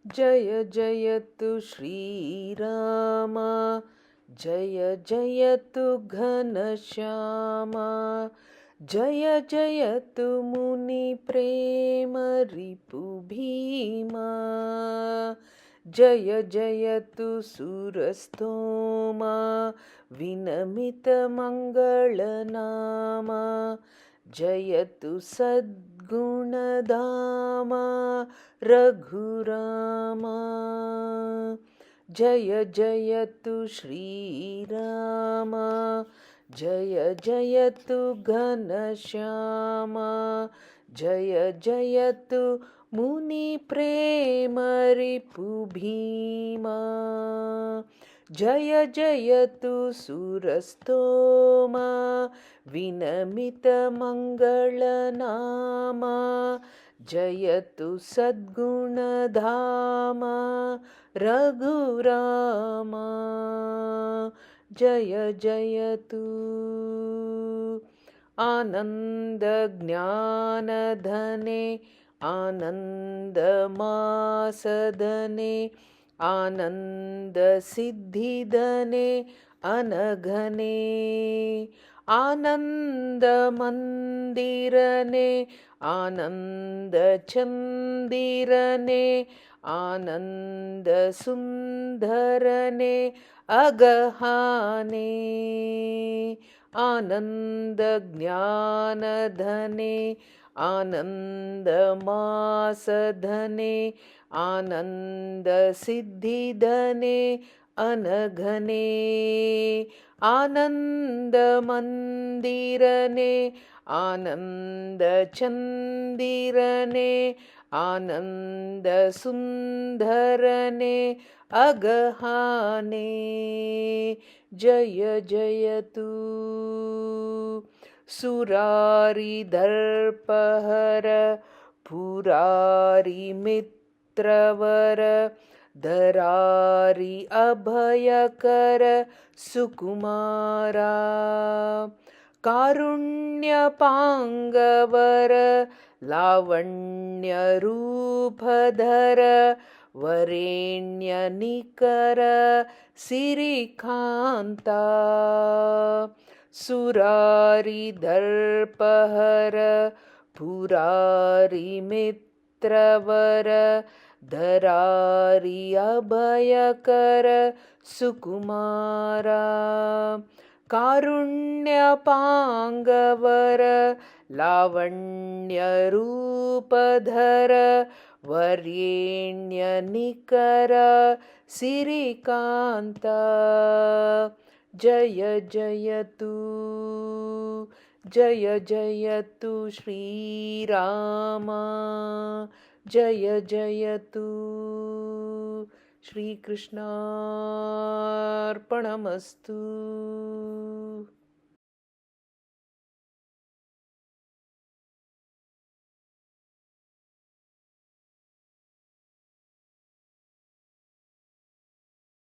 जय जयतु श्रीराम जय जयतु घनश्यामा जय जयतु मुनिप्रेम रिपुभीमा जय जयतु सुरस्तोमा विनमितमङ्गलनामा जयतु सद्गुणधामा रघुरामा जय जयतु श्रीराम जय जयतु घनश्यामा जय जयतु मुनिप्रेम रिपुभीमा जय जयतु सुरस्तोमा विनमितमङ्गलनामा जयतु सद्गुणधामा रघुरामा जय जयतु आनन्दज्ञानधने आनन्दमासदने आनन्दसिद्धिदने अनघने आनन्दमन्दिरने आनन्दचन्दिरने आनन्दसुन्दरने अगहाने आनन्दज्ञानधने आनन्दमासधने आनन्दसिद्धिधने अनघने आनन्दमन्दिरने आनन्दचन्दिरने आनन्दसुन्दरने अगहाने जय जयतु सुरारिदर्पहर पुरारिमित्रवर धरारि अभयकर सुकुमारा कारुण्यपाङ्गवर लावण्यरूपधर वरेण्यनिकर सिरिकान्ता सुरारिदर्पहर पुरारिमित्रवर धरारि अभयकर सुकुमारा कारुण्यपाङ्गवर लावण्यरूपधर वरेण्यनिकर सिरिकान्ता जय जयतु जय जयतु श्रीराम जय जयतु श्रीकृष्णार्पणमस्तु।